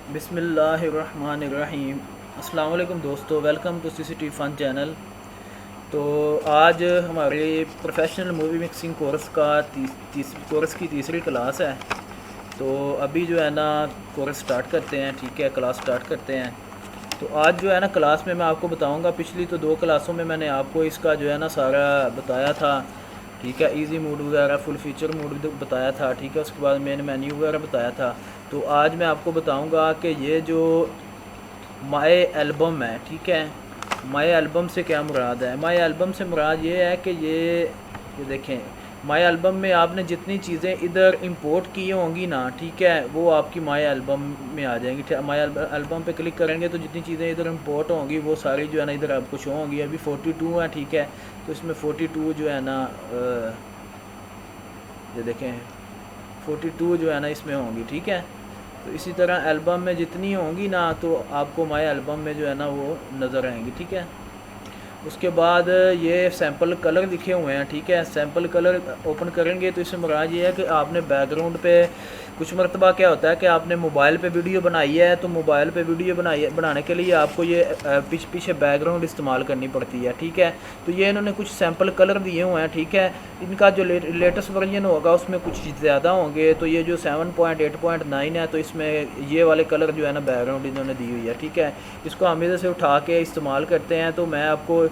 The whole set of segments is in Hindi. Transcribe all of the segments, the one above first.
बिस्मिल्लाहिर्रहमानिर्रहीम। अस्सलाम वालेकुम दोस्तों, welcome to CCT fun channel. तो आज हमारे प्रोफेशनल मूवी मिक्सिंग कोर्स का कोर्स की तीसरी क्लास है। तो अभी जो है ना कोर्स स्टार्ट करते हैं, ठीक है, क्लास स्टार्ट करते हैं। तो आज जो है ना क्लास में मैं आपको बताऊंगा, पिछली तो दो क्लासों में मैंने आपको इसका जो है ना सारा बताया था, ठीक है, इजी मोड वगैरह, फुल फीचर मोड भी बताया था, ठीक है, उसके बाद मेन मेन्यू वगैरह बताया था। तो आज मैं आपको बताऊंगा कि ये जो माय एल्बम है, ठीक है, माय एल्बम से क्या मुराद है। माय एल्बम से मुराद ये है कि ये देखें, माय एल्बम में आपने जितनी चीज़ें इधर इंपोर्ट की होंगी ना, ठीक है, वो आपकी माय एल्बम में आ जाएंगी। ठीक है, माय एल्बम पे क्लिक करेंगे तो जितनी चीज़ें इधर इंपोर्ट होंगी वो सारी जो है ना इधर आपको शो होंगी। अभी 42 है, ठीक है, तो इसमें 42 जो है ना ये देखें 42 जो है ना इसमें होंगी, ठीक है। तो इसी तरह एल्बम में जितनी होंगी ना तो आपको माय एल्बम में जो है ना वो नज़र आएंगी, ठीक है। उसके बाद ये सैम्पल कलर लिखे हुए हैं, ठीक है। सैम्पल कलर ओपन करेंगे तो इसमें मुराद ये है कि आपने बैकग्राउंड पे कुछ मरतबा क्या होता है कि आपने मोबाइल पे वीडियो बनाई है, तो मोबाइल पे वीडियो बनाने के लिए आपको ये पीछे बैकग्राउंड इस्तेमाल करनी पड़ती है, ठीक है। तो ये इन्होंने कुछ सैम्पल कलर दिए हुए हैं, ठीक है। इनका जो लेटेस्ट वर्जन होगा उसमें कुछ ज़्यादा होंगे। तो ये जो 7.8.9 है तो इसमें ये वाले कलर जो है ना बैकग्राउंड इन्होंने दी हुई है, ठीक है। इसको हम इधर से उठा के इस्तेमाल करते हैं। तो मैं आपको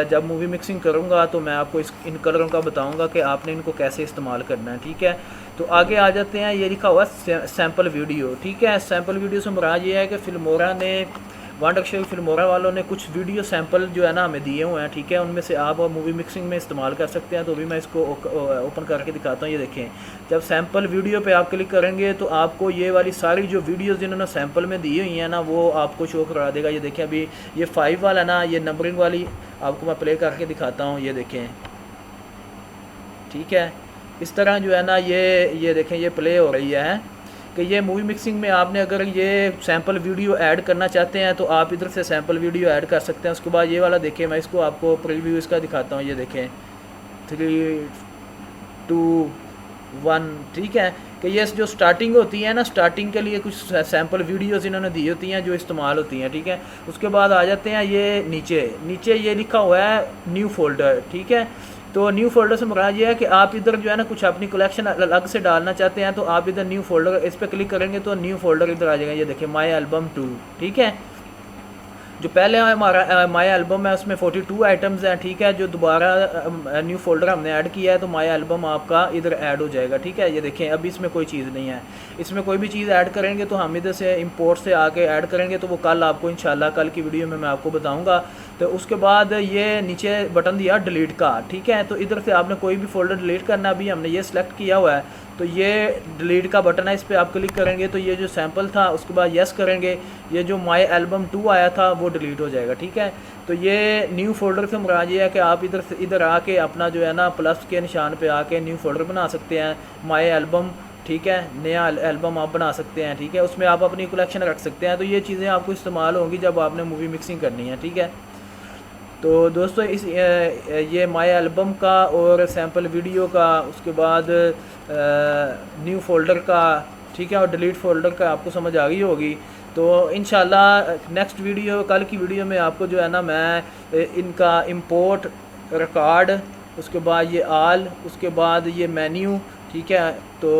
जब मूवी मिक्सिंग करूँगा तो मैं आपको इन कलरों का बताऊँगा कि आपने इनको कैसे इस्तेमाल करना है, ठीक है। तो आगे आ जाते हैं। ये लिखा हुआ सैम्पल वीडियो, ठीक है। सैम्पल वीडियो से मुराद ये है कि फिल्मोरा ने वंडरशेल फिल्मोरा वालों ने कुछ वीडियो सैम्पल जो है ना हमें दिए हुए हैं, ठीक है। उनमें से आप मूवी मिक्सिंग में इस्तेमाल कर सकते हैं। तो अभी मैं इसको ओपन करके दिखाता हूँ। ये देखें, जब सैम्पल वीडियो पे आप क्लिक करेंगे तो आपको ये वाली सारी जो वीडियोज़ जिन्होंने सैम्पल में दी हुई हैं ना वो आपको शो करा देगा। ये देखें, अभी ये 5 वाला ना, ये नंबरिंग वाली आपको मैं प्ले करके दिखाता हूँ। ये देखें, ठीक है। इस तरह जो है ना ये देखें, ये प्ले हो रही है कि ये मूवी मिक्सिंग में आपने अगर ये सैम्पल वीडियो ऐड करना चाहते हैं तो आप इधर से सैम्पल वीडियो ऐड कर सकते हैं। उसके बाद ये वाला देखें, मैं इसको आपको प्रीव्यू इसका दिखाता हूँ। ये देखें 3, 2, 1, ठीक है। कि ये जो स्टार्टिंग होती है ना, स्टार्टिंग के लिए कुछ सैम्पल वीडियोस इन्होंने दी होती हैं जो इस्तेमाल होती हैं, ठीक है। उसके बाद आ जाते हैं ये नीचे ये लिखा हुआ है न्यू फोल्डर, ठीक है। तो न्यू फोल्डर से मुराद ये है कि आप इधर जो है ना कुछ अपनी कलेक्शन अलग से डालना चाहते हैं तो आप इधर न्यू फोल्डर इस पर क्लिक करेंगे तो न्यू फोल्डर इधर आ जाएगा। ये देखिए माई एल्बम 2, ठीक है। जो पहले हमारा माई एल्बम है उसमें 42 आइटम्स हैं, ठीक है। जो दोबारा न्यू फोल्डर हमने ऐड किया है तो माई एल्बम आपका इधर ऐड हो जाएगा, ठीक है। ये देखें, अभी इसमें कोई चीज़ नहीं है। इसमें कोई भी चीज़ ऐड करेंगे तो हम इधर से इंपोर्ट से आके ऐड करेंगे तो वो कल आपको इंशाल्लाह कल की वीडियो में मैं आपको बताऊँगा। तो उसके बाद ये नीचे बटन दिया डिलीट का, ठीक है। तो इधर से आपने कोई भी फोल्डर डिलीट करना, अभी हमने ये सिलेक्ट किया हुआ है तो ये डिलीट का बटन है, इस पर आप क्लिक करेंगे तो ये जो सैम्पल था उसके बाद यस करेंगे, ये जो माई एल्बम 2 आया था वो डिलीट हो जाएगा, ठीक है। तो ये न्यू फोल्डर से मुराद ये है कि आप इधर से इधर आके अपना जो है ना प्लस के निशान पे आके न्यू फोल्डर बना सकते हैं, माई एल्बम, ठीक है। नया एल्बम आप बना सकते हैं, ठीक है। उसमें आप अपनी कलेक्शन रख सकते हैं। तो ये चीज़ें आपको इस्तेमाल होंगी जब आपने मूवी मिक्सिंग करनी है, ठीक है। तो दोस्तों ये माई एल्बम का और सैम्पल वीडियो का, उसके बाद न्यू फोल्डर का, ठीक है, और डिलीट फोल्डर का आपको समझ आ गई होगी। तो इंशाल्लाह नेक्स्ट वीडियो, कल की वीडियो में आपको जो है ना मैं इनका इंपोर्ट, रिकॉर्ड, उसके बाद ये आल, उसके बाद ये मेन्यू, ठीक है। तो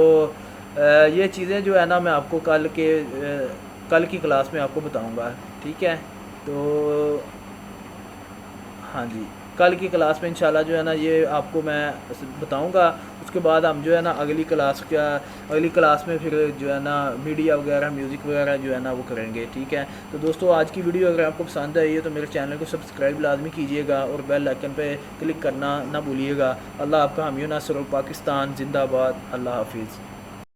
ये चीज़ें जो है ना मैं आपको कल की क्लास में आपको बताऊँगा, ठीक है। तो हाँ जी, कल की क्लास में इंशाल्लाह जो है ना ये आपको मैं बताऊंगा। उसके बाद हम जो है ना अगली क्लास में फिर जो है ना मीडिया वगैरह, म्यूज़िक वगैरह जो है ना वो करेंगे, ठीक है। तो दोस्तों आज की वीडियो अगर आपको पसंद आई है तो मेरे चैनल को सब्सक्राइब लाजमी कीजिएगा और बेल आइकन पे क्लिक करना ना भूलिएगा। अल्लाह आपका हामी नासर, पाकिस्तान जिंदाबाद। अल्लाह हाफिज़।